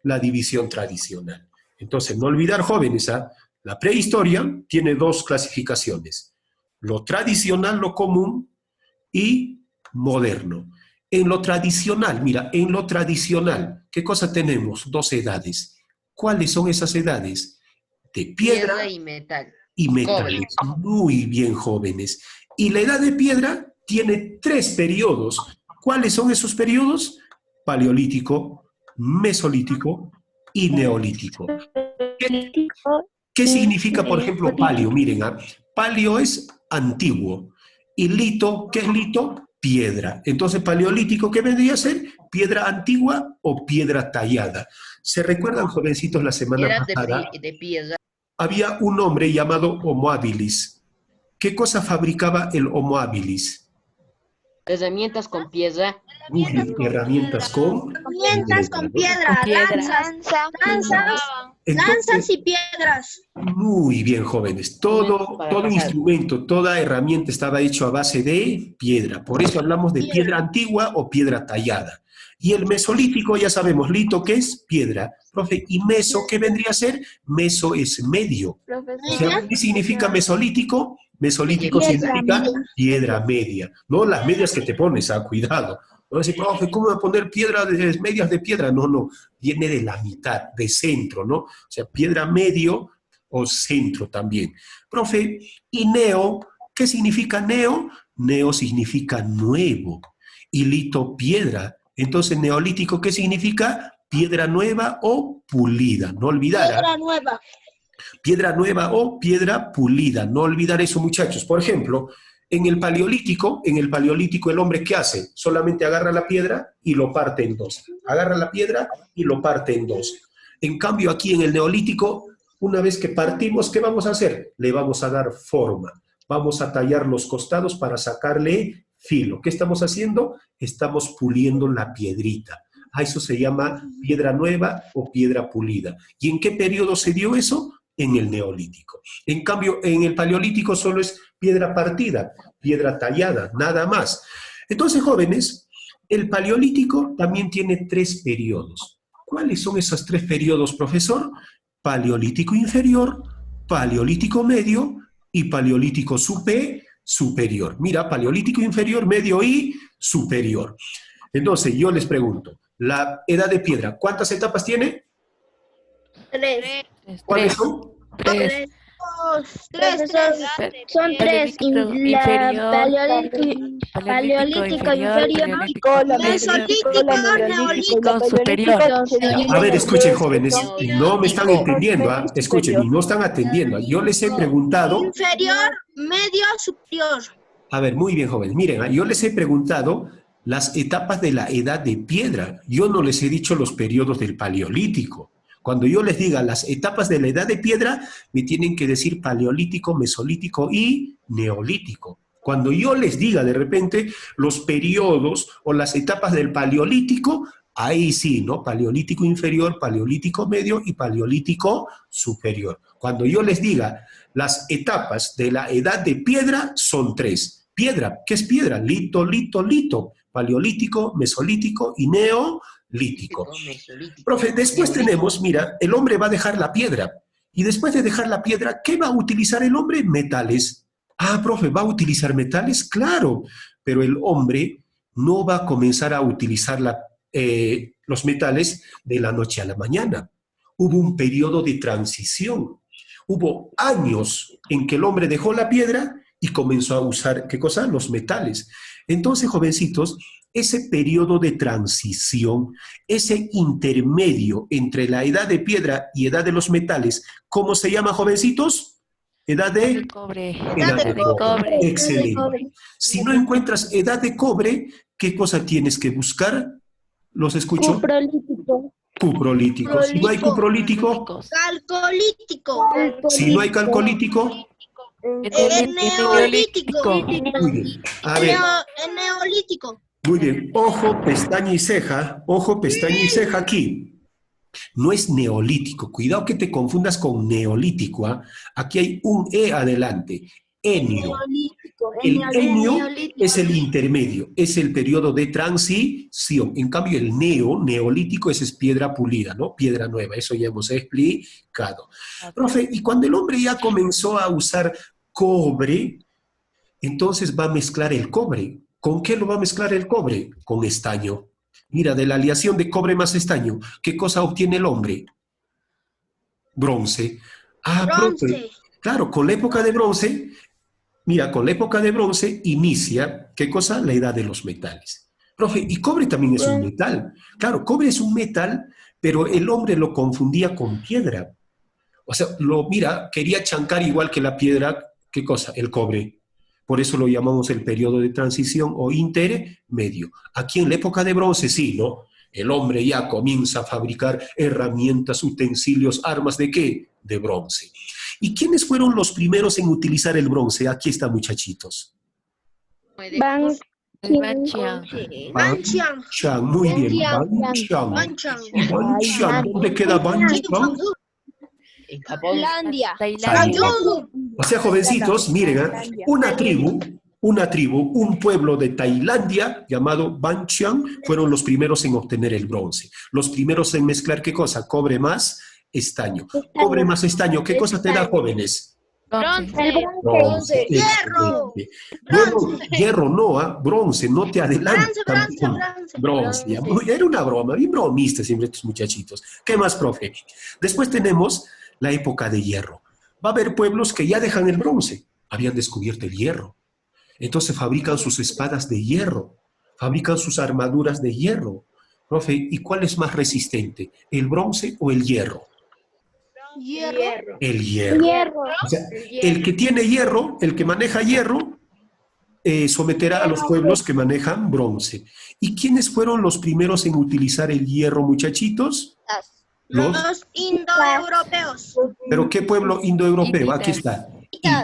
la división tradicional. Entonces, no olvidar, jóvenes, la prehistoria tiene dos clasificaciones: lo tradicional, lo común, y moderno. En lo tradicional, mira, en lo tradicional, ¿qué cosa tenemos? Dos edades. ¿Cuáles son esas edades? De piedra y metal. y metales. Cobre. Muy bien, jóvenes. Y la edad de piedra tiene tres periodos. ¿Cuáles son esos periodos? Paleolítico, mesolítico y neolítico. ¿Qué significa, por ejemplo, palio? Miren, palio es antiguo. Y lito, ¿qué es lito? Piedra. Entonces, paleolítico, ¿qué vendría a ser? Piedra antigua o piedra tallada. ¿Se recuerdan, jovencitos, la semana pasada? De piedra. Había un hombre llamado Homo habilis. ¿Qué cosa fabricaba el Homo habilis? Herramientas con piedra. Herramientas con piedra, lanzas y piedras. Muy bien, jóvenes. Todo instrumento, toda herramienta estaba hecho a base de piedra. Por eso hablamos de piedra antigua o piedra tallada. Y el mesolítico, ya sabemos, lito, ¿qué es? Piedra. Profe, ¿y meso qué vendría a ser? Meso es medio. O sea, ¿qué significa mesolítico? Mesolítico significa piedra media. No las medias que te pones, cuidado. No decir, profe, ¿cómo voy a poner medias de piedra? No, viene de la mitad, de centro, ¿no? O sea, piedra medio o centro también. Profe, ¿y neo? ¿Qué significa neo? Neo significa nuevo. Y lito, piedra. Entonces, neolítico, ¿qué significa? Piedra nueva o pulida. No olvidar. Piedra nueva. Piedra nueva o piedra pulida. No olvidar eso, muchachos. Por ejemplo, en el paleolítico el hombre, ¿qué hace? Solamente agarra la piedra y lo parte en dos. Agarra la piedra y lo parte en dos. En cambio, aquí en el neolítico, una vez que partimos, ¿qué vamos a hacer? Le vamos a dar forma. Vamos a tallar los costados para sacarle filo. ¿Qué estamos haciendo? Estamos puliendo la piedrita. A eso se llama piedra nueva o piedra pulida. ¿Y en qué periodo se dio eso? En el neolítico. En cambio, en el paleolítico solo es piedra partida, piedra tallada, nada más. Entonces, jóvenes, el paleolítico también tiene tres periodos. ¿Cuáles son esos tres periodos, profesor? Paleolítico inferior, paleolítico medio y paleolítico superior. Mira, paleolítico inferior, medio y superior. Entonces, yo les pregunto, la edad de piedra, ¿cuántas etapas tiene? Tres. ¿Cuáles son? Tres. Son tres. Paleolítico inferior, mesolítico, neolítico superior. A ver, escuchen, jóvenes, no me están entendiendo, escuchen, y no están atendiendo. Yo les he preguntado... Inferior, medio, superior. A ver, muy bien, jóvenes. Miren, yo les he preguntado las etapas de la edad de piedra. Yo no les he dicho los periodos del paleolítico. Cuando yo les diga las etapas de la edad de piedra, me tienen que decir paleolítico, mesolítico y neolítico. Cuando yo les diga de repente los periodos o las etapas del paleolítico, ahí sí, ¿no? Paleolítico inferior, paleolítico medio y paleolítico superior. Cuando yo les diga las etapas de la edad de piedra, son tres. Piedra, ¿qué es piedra? Lito, lito, lito. Paleolítico, mesolítico y neolítico. Profe, después tenemos, mira, el hombre va a dejar la piedra. Y después de dejar la piedra, ¿qué va a utilizar el hombre? Metales. Ah, profe, ¿va a utilizar metales? Claro, pero el hombre no va a comenzar a utilizar los metales de la noche a la mañana. Hubo un periodo de transición. Hubo años en que el hombre dejó la piedra y comenzó a usar, ¿qué cosa? Los metales. Entonces, jovencitos, ese periodo de transición, ese intermedio entre la edad de piedra y edad de los metales, ¿cómo se llama, jovencitos? Edad de cobre. Edad de cobre. Excelente. Si no encuentras edad de cobre, ¿qué cosa tienes que buscar? ¿Los escucho? Cuprolítico. Cuprolítico. Si no hay cuprolítico, Calcolítico. si no hay calcolítico, Neolítico. muy bien. A ver, Neolítico. muy bien. Ojo, pestaña y ceja. Ojo, pestaña y ceja aquí. No es neolítico. Cuidado que te confundas con neolítico. Aquí hay un E adelante. Enio. Neolítico. El enio es el intermedio, es el periodo de transición. En cambio, el neolítico, ese es piedra pulida, ¿no? Piedra nueva, eso ya hemos explicado. Profe, y cuando el hombre ya comenzó a usar cobre, entonces va a mezclar el cobre. ¿Con qué lo va a mezclar el cobre? Con estaño. Mira, de la aleación de cobre más estaño, ¿qué cosa obtiene el hombre? Bronce. Ah, profe, Bronce. claro, con la época de bronce, mira, con la época de bronce inicia, ¿qué cosa? La edad de los metales. Profe, y cobre también es un metal. Claro, cobre es un metal, pero el hombre lo confundía con piedra. O sea, mira, quería chancar igual que la piedra, ¿qué cosa? El cobre. Por eso lo llamamos el periodo de transición o intermedio. Aquí en la época de bronce, sí, ¿no? El hombre ya comienza a fabricar herramientas, utensilios, armas, ¿de qué? De bronce. ¿Y quiénes fueron los primeros en utilizar el bronce? Aquí está, muchachitos. Ban Banchiang. Banchiang. Muy bien, Banchiang. Banchiang. Banchiang, ¿dónde queda Banchiang? En Japón. Tailandia. Tailandia. O sea, jovencitos, miren, una tribu, un pueblo de Tailandia llamado Banchiang fueron los primeros en obtener el bronce. Los primeros en mezclar, ¿qué cosa? Cobre más estaño. Cobre más estaño, ¿qué cosa te da, jóvenes? Bronce. Bronce. Hierro. Bueno, hierro no, bronce, no te adelantes. Bronce. Ya, era una broma, bien bromistas siempre estos muchachitos. ¿Qué más, profe? Después tenemos la época de hierro. Va a haber pueblos que ya dejan el bronce, habían descubierto el hierro. Entonces fabrican sus espadas de hierro, fabrican sus armaduras de hierro. Profe, ¿y cuál es más resistente, el bronce o el hierro? Hierro. El hierro. O sea, el que tiene hierro, el que maneja hierro, someterá a los pueblos que manejan bronce. ¿Y quiénes fueron los primeros en utilizar el hierro, muchachitos? Los indoeuropeos. ¿Pero qué pueblo indoeuropeo? Aquí está.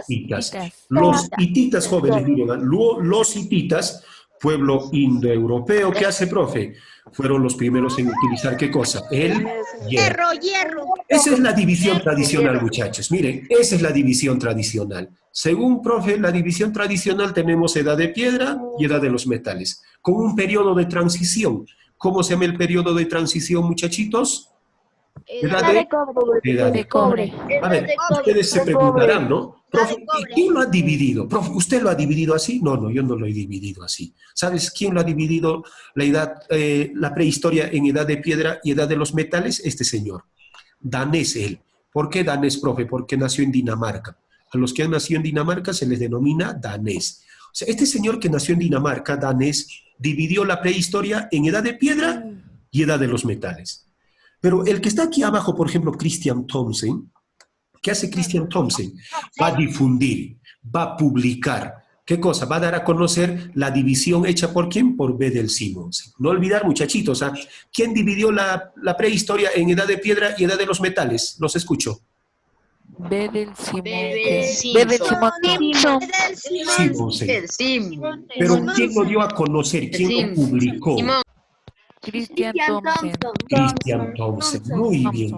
Hititas. Los hititas, jóvenes, miren, los hititas, pueblo indoeuropeo, ¿qué hace, profe? Fueron los primeros en utilizar, ¿qué cosa? El hierro. Hierro. Esa es la división tradicional, muchachos. Miren, esa es la división tradicional. Según, profe, la división tradicional tenemos edad de piedra y edad de los metales, con un periodo de transición. ¿Cómo se llama el periodo de transición, muchachitos? Edad de cobre. A ver, ustedes se preguntarán, ¿no? Profe, ¿y quién lo ha dividido? Profe, ¿usted lo ha dividido así? No, yo no lo he dividido así. ¿Sabes quién lo ha dividido la prehistoria en edad de piedra y edad de los metales? Este señor. Danés él. ¿Por qué danés, profe? Porque nació en Dinamarca. A los que han nacido en Dinamarca se les denomina danés. O sea, este señor que nació en Dinamarca, danés, dividió la prehistoria en edad de piedra y edad de los metales. Pero el que está aquí abajo, por ejemplo, Christian Thomsen, ¿qué hace Christian Thomsen? Va a difundir, va a publicar. ¿Qué cosa? Va a dar a conocer la división hecha por ¿quién? Por Bedel Simonsen. No olvidar, muchachitos, ¿quién dividió la prehistoria en edad de piedra y edad de los metales? Los escucho. Bedel Simonsen. Pero ¿quién lo dio a conocer? ¿Quién lo publicó? Christian Thomsen. Christian Thomsen, muy bien.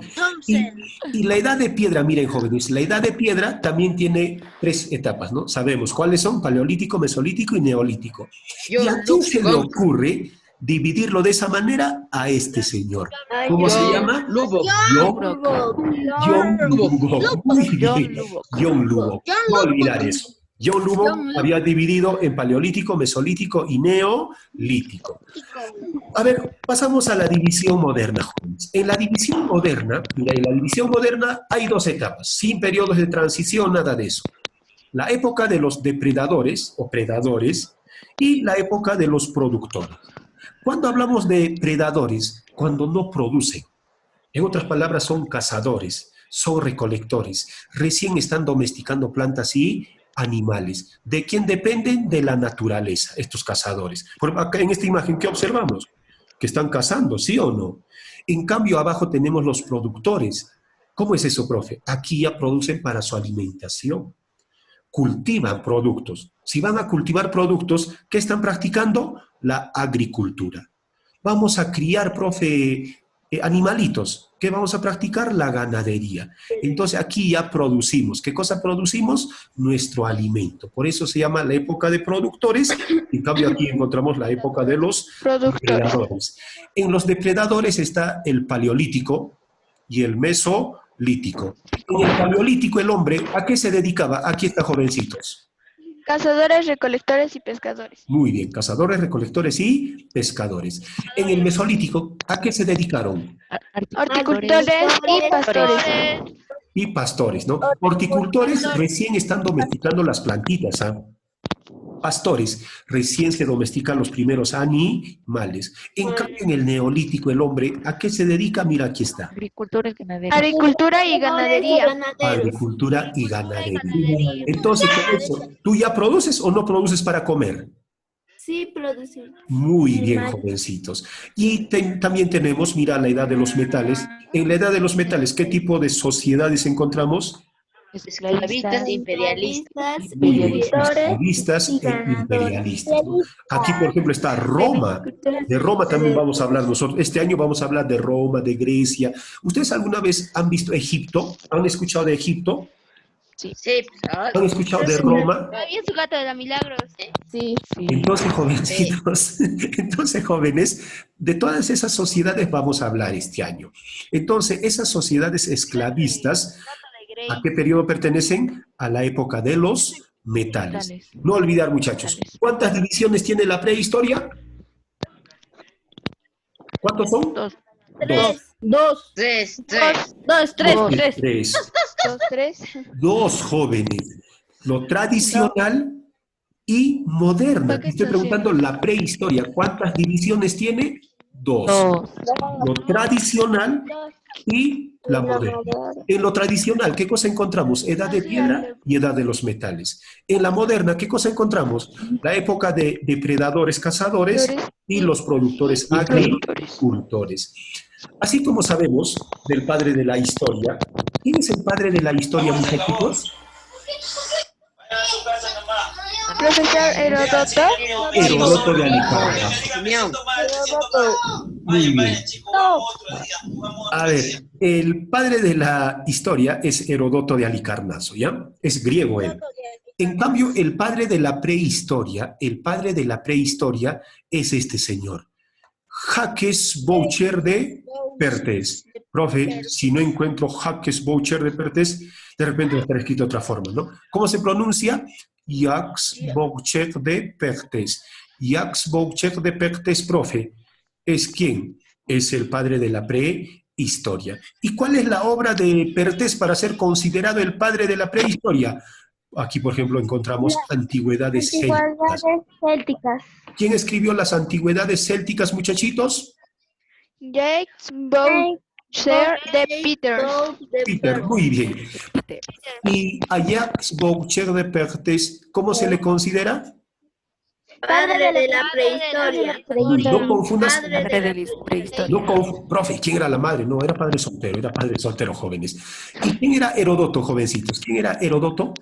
Y la edad de piedra, miren jóvenes, la edad de piedra también tiene 3 etapas, ¿no? Sabemos cuáles son: paleolítico, mesolítico y neolítico. ¿Y a quién se le ocurre dividirlo de esa manera? A este señor. ¿Cómo se llama? John Lubbock. Muy bien, John Lubbock. No olvidar eso. John Lubbock había dividido en paleolítico, mesolítico y neolítico. A ver, pasamos a la división moderna, jóvenes. En la división moderna, mira, en la división moderna hay 2 etapas, sin periodos de transición, nada de eso. La época de los depredadores o predadores y la época de los productores. Cuando hablamos de predadores, cuando no producen, en otras palabras, son cazadores, son recolectores, recién están domesticando plantas y animales. ¿De quién dependen? De la naturaleza, estos cazadores. Acá en esta imagen, ¿qué observamos? Que están cazando, ¿sí o no? En cambio, abajo tenemos los productores. ¿Cómo es eso, profe? Aquí ya producen para su alimentación. Cultivan productos. Si van a cultivar productos, ¿qué están practicando? La agricultura. Vamos a criar, profe, animalitos. ¿Qué vamos a practicar? La ganadería. Entonces aquí ya producimos. ¿Qué cosa producimos? Nuestro alimento. Por eso se llama la época de productores. En cambio aquí encontramos la época de los depredadores. En los depredadores está el paleolítico y el mesolítico. En el paleolítico el hombre, ¿a qué se dedicaba? Aquí está, jovencitos. Cazadores, recolectores y pescadores. Muy bien, cazadores, recolectores y pescadores. En el mesolítico, ¿a qué se dedicaron? Horticultores y pastores. Y pastores, ¿no? Horticultores recién están domesticando las plantitas, ¿ah? Pastores recién se domestican los primeros animales. En cambio, en el neolítico, el hombre, ¿a qué se dedica? Mira, aquí está. Agricultores, ganaderos. Agricultura y ganadería. Agricultura y ganadería. Entonces, con eso, ¿tú ya produces o no produces para comer? Sí, producir. Muy bien, jovencitos. Y también tenemos, mira, la edad de los metales. En la edad de los metales, ¿qué tipo de sociedades encontramos? Esclavistas, Imperialistas, Muy bien, esclavistas e imperialistas, ¿no? Aquí, por ejemplo, está Roma. De Roma también vamos a hablar nosotros. Este año vamos a hablar de Roma, de Grecia. ¿Ustedes alguna vez han visto Egipto? ¿Han escuchado de Egipto? Sí. ¿Han escuchado de Roma? Había su gato de la Milagros. Sí. Entonces, jovencitos, entonces, jóvenes, de todas esas sociedades vamos a hablar este año. Entonces, esas sociedades esclavistas, ¿a qué periodo pertenecen? A la época de los metales. No olvidar, muchachos, ¿cuántas divisiones tiene la prehistoria? ¿Cuántos son? Dos. Tres. Dos, jóvenes. Lo tradicional y moderna. Estoy preguntando la prehistoria. ¿Cuántas divisiones tiene? Dos. Lo tradicional y la moderna. En lo tradicional, ¿qué cosa encontramos? Edad de piedra y edad de los metales. En la moderna, ¿qué cosa encontramos? La época de depredadores, cazadores y los productores agricultores. Así como sabemos del padre de la historia, ¿quién es el padre de la historia, muchachitos? Profesor Heródoto. Heródoto de Alicarnaso. Muy bien. A ver, el padre de la historia es Heródoto de Alicarnaso, ¿ya? Es griego él. En cambio, el padre de la prehistoria es este señor. Jacques Boucher de Perthes. Profe, si no encuentro Jacques Boucher de Perthes, de repente va a estar escrito de otra forma, ¿no? ¿Cómo se pronuncia? Jacques Boucher de Perthes. Jacques Boucher de Perthes, profe, ¿es quién? Es el padre de la prehistoria. ¿Y cuál es la obra de Perthes para ser considerado el padre de la prehistoria? Aquí, por ejemplo, encontramos antigüedades célticas. ¿Quién escribió las antigüedades célticas, muchachitos? Jacques Boucher de Peters. Peter, muy bien. Y a Jacques Boucher de Perthes, ¿cómo se le considera? Padre de la prehistoria. No confundas. Padre de la prehistoria. Profe, ¿quién era la madre? No, era padre soltero, jóvenes. ¿Y quién era Heródoto, jovencitos? ¿Quién era Heródoto?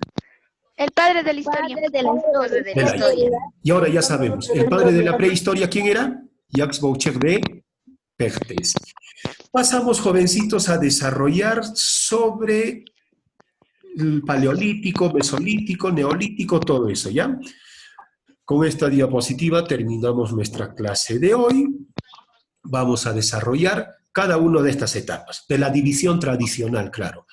El padre de la historia. De la historia. Y ahora ya sabemos, el padre de la prehistoria, ¿quién era? Jacques Boucher de Perthes. Pasamos, jovencitos, a desarrollar sobre el paleolítico, mesolítico, neolítico, todo eso, ¿ya? Con esta diapositiva terminamos nuestra clase de hoy. Vamos a desarrollar cada una de estas etapas, de la división tradicional, claro.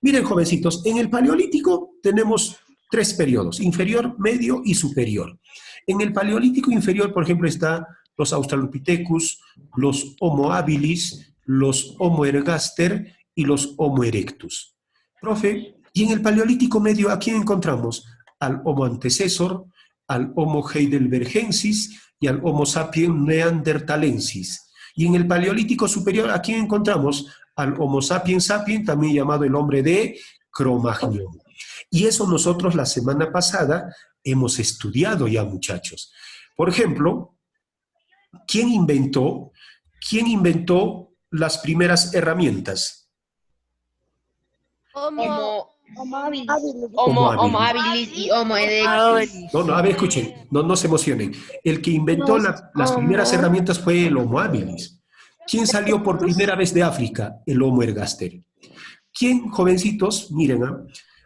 Miren, jovencitos, en el paleolítico tenemos 3 periodos, inferior, medio y superior. En el paleolítico inferior, por ejemplo, está los Australopithecus, los Homo habilis, los Homo ergaster y los Homo erectus. Profe, y en el paleolítico medio, ¿a quién encontramos? Al Homo antecesor, al Homo heidelbergensis y al Homo sapiens neanderthalensis. Y en el paleolítico superior, ¿a quién encontramos? Al Homo sapiens sapiens, también llamado el hombre de Cro-Magnon. Y eso nosotros la semana pasada hemos estudiado ya, muchachos. Por ejemplo, ¿quién inventó las primeras herramientas? Homo habilis y Homo erectus. No, a ver, escuchen, no se emocionen. El que inventó las primeras herramientas fue el Homo habilis. ¿Quién salió por primera vez de África? El Homo ergaster. ¿Quién, jovencitos? Miren,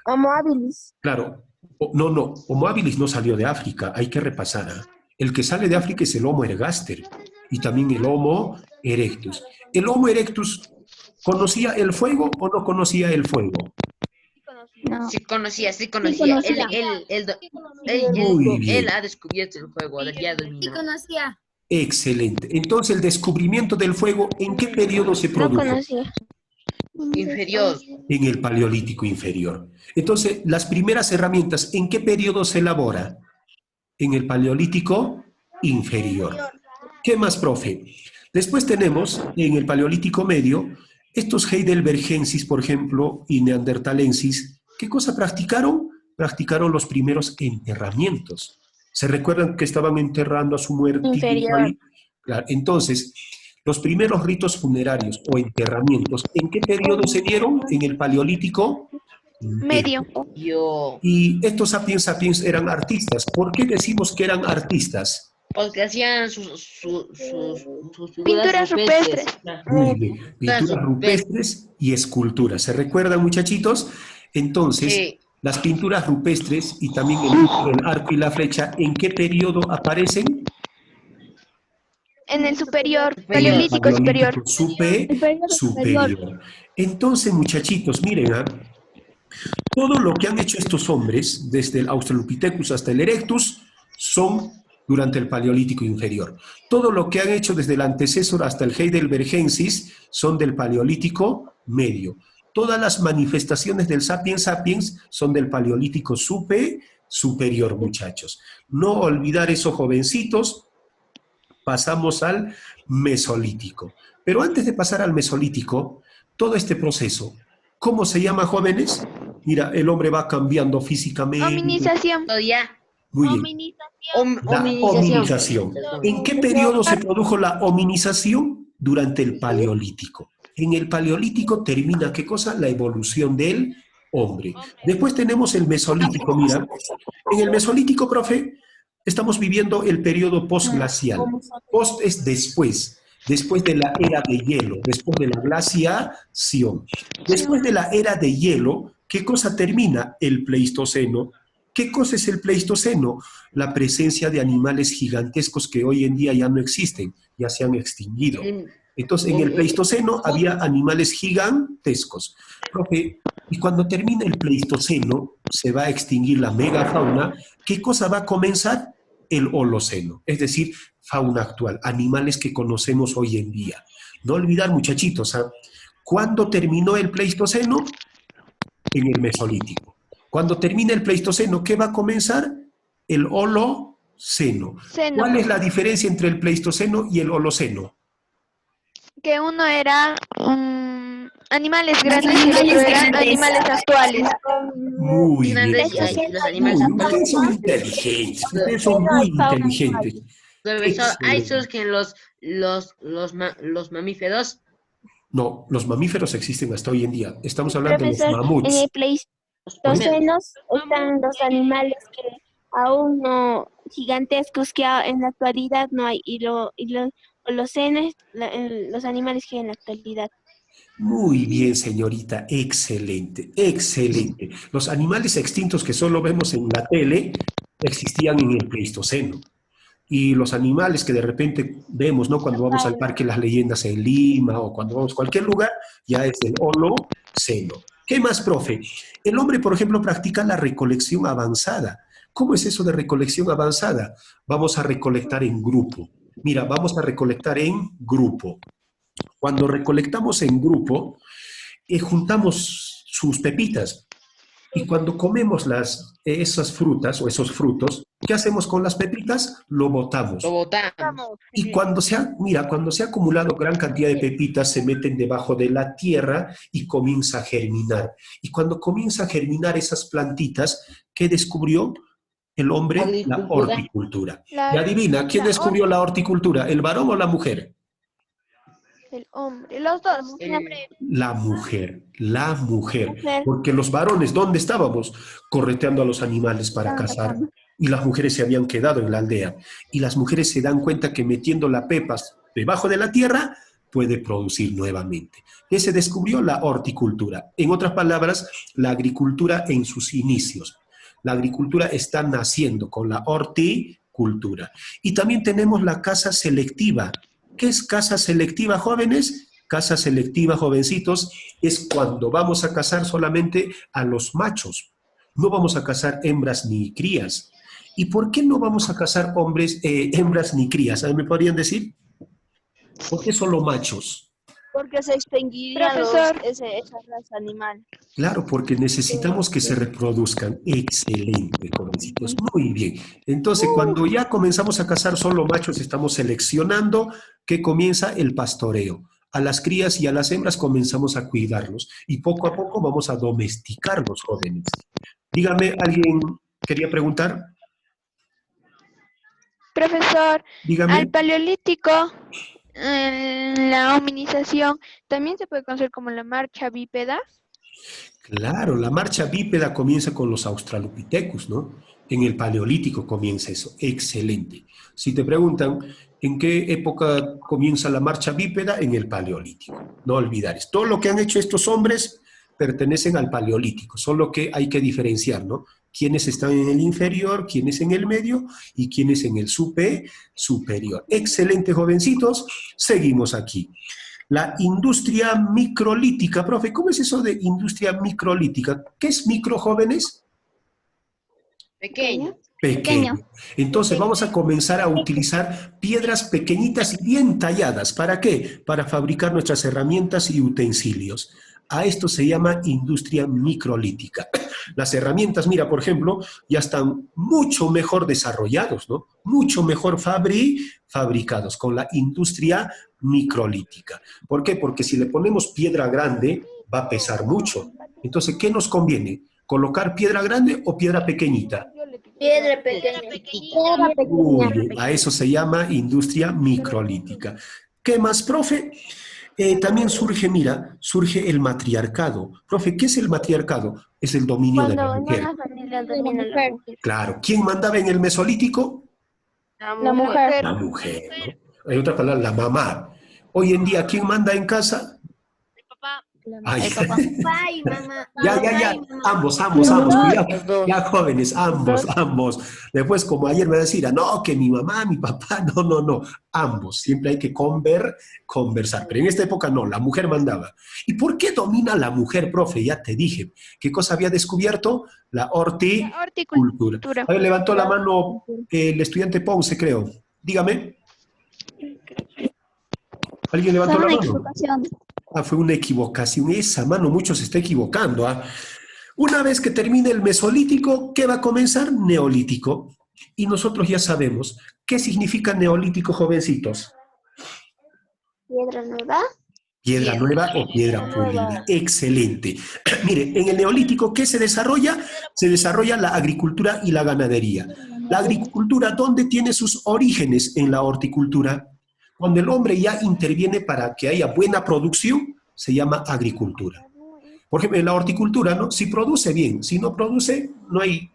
Homo habilis. claro, no, Homo habilis no salió de África, hay que repasar. El que sale de África es el Homo ergaster y también el Homo erectus. ¿El Homo erectus conocía el fuego o no conocía el fuego? No. Sí conocía. conocía. Muy bien. Él ha descubierto el fuego, ya dominó. conocía. Excelente. Entonces, el descubrimiento del fuego, ¿en qué periodo se No produjo? conocía. Inferior. En el Paleolítico inferior. Entonces, las primeras herramientas, ¿en qué periodo se elabora? En el Paleolítico inferior. ¿Qué más, profe? Después tenemos, en el Paleolítico medio, estos heidelbergensis, por ejemplo, y neandertalensis, ¿qué cosa practicaron? Practicaron los primeros enterramientos. ¿Se recuerdan que estaban enterrando a su muerto ahí? Claro. Entonces, los primeros ritos funerarios o enterramientos, ¿en qué periodo se dieron? En el Paleolítico Medio. Yo. Y estos sapiens sapiens eran artistas. ¿Por qué decimos que eran artistas? Porque hacían sus Pinturas rupestres. Muy bien. Pinturas rupestres y esculturas. ¿Se recuerdan, muchachitos? Entonces, Sí. las pinturas rupestres y también el arco y la flecha, ¿en qué periodo aparecen? En el superior, Superior. paleolítico superior. Superior. Entonces, muchachitos, miren, todo lo que han hecho estos hombres, desde el Australopithecus hasta el Erectus, son durante el Paleolítico inferior. Todo lo que han hecho desde el antecesor hasta el Heidelbergensis son del Paleolítico medio. Todas las manifestaciones del Sapiens sapiens son del Paleolítico superior, muchachos. No olvidar eso, jovencitos. Pasamos al Mesolítico. Pero antes de pasar al Mesolítico, todo este proceso, ¿cómo se llama, jóvenes? Mira, el hombre va cambiando físicamente. Hominización. Ya. Muy bien. La Hominización. hominización. ¿En qué periodo se produjo la hominización? Durante el Paleolítico. En el Paleolítico termina, ¿qué cosa? La evolución del hombre. Después tenemos el Mesolítico, mira. En el Mesolítico, profe, estamos viviendo el periodo postglacial. Post es después de la era de hielo, después de la glaciación. Después de la era de hielo, ¿qué cosa termina? El Pleistoceno. ¿Qué cosa es el Pleistoceno? La presencia de animales gigantescos que hoy en día ya no existen, ya se han extinguido. Entonces, en el Pleistoceno había animales gigantescos. Profe, y cuando termina el Pleistoceno, se va a extinguir la megafauna. ¿Qué cosa va a comenzar? El Holoceno, es decir, fauna actual, animales que conocemos hoy en día. No olvidar, muchachitos, ¿cuándo terminó el Pleistoceno? En el Mesolítico. Cuando termina el Pleistoceno, ¿qué va a comenzar? El Holoceno. Seno. ¿Cuál es la diferencia entre el Pleistoceno y el Holoceno? Que uno era animales grandes y el otro eran animales actuales. Muy bien. Los animales Ustedes son inteligentes, ustedes son muy inteligentes. ahí surgen los mamíferos. No, los mamíferos existen hasta hoy en día. Estamos hablando de los Profesor, en mamuts. el Pleistoceno están los animales que aún no, gigantescos que en la actualidad no hay, y los Holocenos, los animales que hay en la actualidad. Muy bien, señorita, excelente, excelente. Los animales extintos que solo vemos en la tele existían en el Pleistoceno. Y los animales que de repente vemos, ¿no? Cuando vamos al Parque Las Leyendas en Lima o cuando vamos a cualquier lugar, ya es el Holoceno. ¿Qué más, profe? El hombre, por ejemplo, practica la recolección avanzada. ¿Cómo es eso de recolección avanzada? Vamos a recolectar en grupo. Mira, vamos a recolectar en grupo. Cuando recolectamos en grupo, juntamos sus pepitas. Y cuando comemos esas frutas o esos frutos, ¿qué hacemos con las pepitas? Lo botamos. Lo botamos. Y cuando se ha acumulado gran cantidad de pepitas, se meten debajo de la tierra y comienza a germinar. Y cuando comienza a germinar esas plantitas, ¿qué descubrió el hombre? La horticultura. Y adivina, ¿quién descubrió la horticultura? ¿El varón o la mujer? El hombre, los dos. La mujer. Porque los varones, ¿dónde estábamos? Correteando a los animales para cazar. Y las mujeres se habían quedado en la aldea. Y las mujeres se dan cuenta que metiendo las pepas debajo de la tierra, puede producir nuevamente. ¿Qué se descubrió? La horticultura. En otras palabras, la agricultura en sus inicios. La agricultura está naciendo con la horticultura. Y también tenemos la caza selectiva. ¿Qué es caza selectiva, jóvenes? Caza selectiva, jovencitos, es cuando vamos a cazar solamente a los machos. No vamos a cazar hembras ni crías. ¿Y por qué no vamos a cazar hembras ni crías? ¿Me podrían decir? ¿Por qué solo machos? Porque se extinguiría Profesor. esa raza animal. Claro, porque necesitamos que se reproduzcan. Excelente, jovencitos. Muy bien. Entonces, cuando ya comenzamos a cazar solo machos, estamos seleccionando que comienza el pastoreo. A las crías y a las hembras comenzamos a cuidarlos. Y poco a poco vamos a domesticarlos, jóvenes. Dígame, ¿alguien quería preguntar? Profesor, Dígame. al paleolítico, la hominización, ¿también se puede conocer como la marcha bípeda? Claro, la marcha bípeda comienza con los Australopithecus, ¿no? En el Paleolítico comienza eso. Excelente. Si te preguntan, ¿en qué época comienza la marcha bípeda? En el Paleolítico. No olvidar. Todo lo que han hecho estos hombres pertenecen al Paleolítico, solo que hay que diferenciar, ¿no? Quiénes están en el inferior, quiénes en el medio y quiénes en el superior. Excelente, jovencitos. Seguimos aquí. La industria microlítica. Profe, ¿cómo es eso de industria microlítica? ¿Qué es micro, jóvenes? Pequeño. Pequeño. Entonces vamos a comenzar a utilizar piedras pequeñitas y bien talladas. ¿Para qué? Para fabricar nuestras herramientas y utensilios. A esto se llama industria microlítica. Las herramientas, mira, por ejemplo, ya están mucho mejor desarrollados, ¿no? Mucho mejor fabricados con la industria microlítica. ¿Por qué? Porque si le ponemos piedra grande, va a pesar mucho. Entonces, ¿qué nos conviene? ¿Colocar piedra grande o piedra pequeñita? Piedra pequeña. Uy, a eso se llama industria microlítica. ¿Qué más, profe? También surge, mira, surge el matriarcado. Profe, ¿qué es el matriarcado? Es el dominio de la mujer. Una familia domina a la mujer. Claro. ¿Quién mandaba en el Mesolítico? La mujer. La mujer, ¿no? Hay otra palabra, la mamá. Hoy en día, ¿quién manda en casa? Ay, Ay, mamá. ya, ambos, cuidado, ya jóvenes, ambos. Después, como ayer me decía, no, que mi mamá, mi papá, no, ambos, siempre hay que conversar, pero en esta época no, la mujer mandaba. ¿Y por qué domina la mujer, profe? Ya te dije, ¿qué cosa había descubierto? La horticultura. A ver, levantó la mano el estudiante Ponce, creo. Dígame. ¿Alguien levantó la mano? Fue una equivocación. Esa mano mucho se está equivocando. Una vez que termine el Mesolítico, ¿qué va a comenzar? Neolítico. Y nosotros ya sabemos qué significa neolítico, jovencitos. Piedra nueva. Piedra nueva o piedra pulida. Excelente. Mire, en el neolítico, ¿qué se desarrolla? Se desarrolla la agricultura y la ganadería. La agricultura, ¿dónde tiene sus orígenes? En la horticultura. Cuando el hombre ya interviene para que haya buena producción, se llama agricultura. Por ejemplo, en la horticultura, ¿no? Si produce bien, si no produce, no hay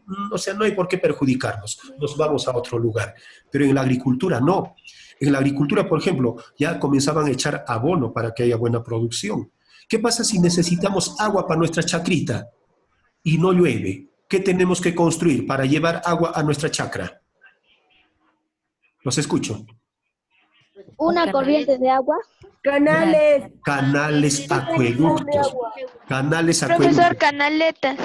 por qué perjudicarnos. Nos vamos a otro lugar. Pero en la agricultura, no. En la agricultura, por ejemplo, ya comenzaban a echar abono para que haya buena producción. ¿Qué pasa si necesitamos agua para nuestra chacrita y no llueve? ¿Qué tenemos que construir para llevar agua a nuestra chacra? Los escucho. Una corriente de agua. Canales, acueductos. Profesor, canaletas.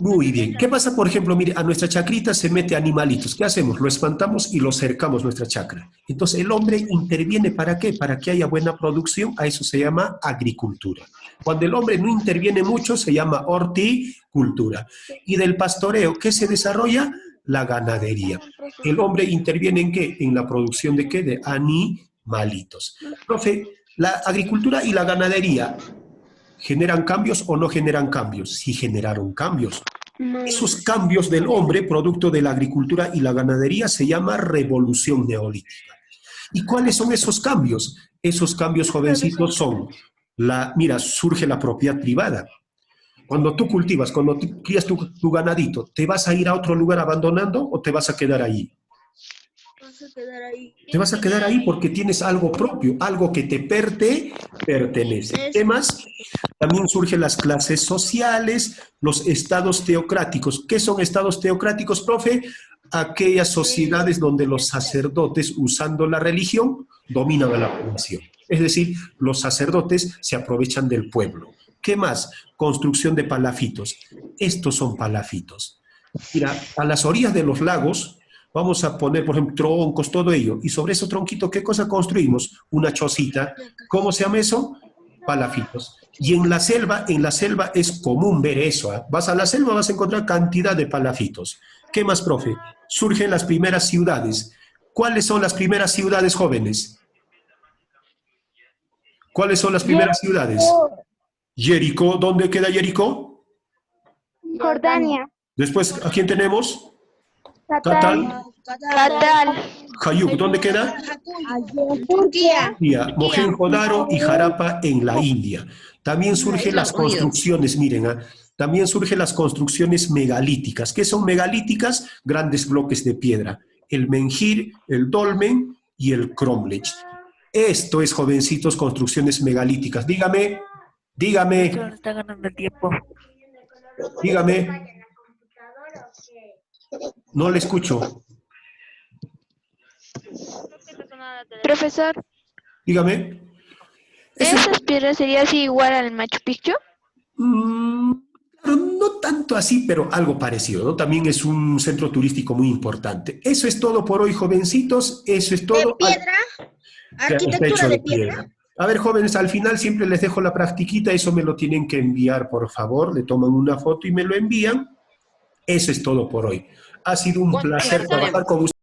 Muy bien. ¿Qué pasa, por ejemplo? Mire, a nuestra chacrita se mete animalitos. ¿Qué hacemos? Lo espantamos y lo cercamos nuestra chacra. Entonces, el hombre interviene ¿para qué? Para que haya buena producción. A eso se llama agricultura. Cuando el hombre no interviene mucho, se llama horticultura. Y del pastoreo, ¿qué se desarrolla? La ganadería. ¿El hombre interviene en qué? En la producción de ¿qué? De animalitos. Profe, ¿la agricultura y la ganadería generan cambios o no generan cambios? Sí generaron cambios. Esos cambios del hombre, producto de la agricultura y la ganadería, se llama revolución neolítica. ¿Y cuáles son esos cambios? Esos cambios, jovencitos, son, mira, surge la propiedad privada. Cuando tú cultivas, cuando tú crías tu ganadito, ¿te vas a ir a otro lugar abandonando o te vas a quedar ahí? Te vas a quedar ahí porque tienes algo propio, algo que te pertenece. ¿Qué más? También surgen las clases sociales, los estados teocráticos. ¿Qué son estados teocráticos, profe? Aquellas sociedades donde los sacerdotes, usando la religión, dominan a la población. Es decir, los sacerdotes se aprovechan del pueblo. ¿Qué más? Construcción de palafitos. Estos son palafitos. Mira, a las orillas de los lagos vamos a poner, por ejemplo, troncos, todo ello. Y sobre ese tronquito, ¿qué cosa construimos? Una chocita. ¿Cómo se llama eso? Palafitos. Y en la selva es común ver eso. ¿Eh? Vas a la selva, vas a encontrar cantidad de palafitos. ¿Qué más, profe? Surgen las primeras ciudades. ¿Cuáles son las primeras ciudades, jóvenes? ¿Cuáles son las primeras ciudades? Jericó. ¿Dónde queda Jericó? Jordania. Después, ¿a quién tenemos? Catal. Catal. Hayuk. ¿Dónde queda? Turquía. Mohenjo-Daro y Harappa en la India. También surgen las construcciones, miren, también surgen las construcciones megalíticas. ¿Qué son megalíticas? Grandes bloques de piedra. El menhir, el dolmen y el cromlech. Esto es, jovencitos, construcciones megalíticas. Dígame. Está ganando el tiempo. Dígame. No le escucho. Profesor, Dígame. Eso ¿esas piedras sería así igual al Machu Picchu? Claro, no tanto así, pero algo parecido, ¿no? También es un centro turístico muy importante. Eso es todo por hoy, jovencitos. Eso es todo. ¿De piedra? Está ¿Arquitectura hecho de piedra? A ver, jóvenes, al final siempre les dejo la practiquita. Eso me lo tienen que enviar, por favor. Le toman una foto y me lo envían. Eso es todo por hoy. Ha sido un placer trabajar con ustedes.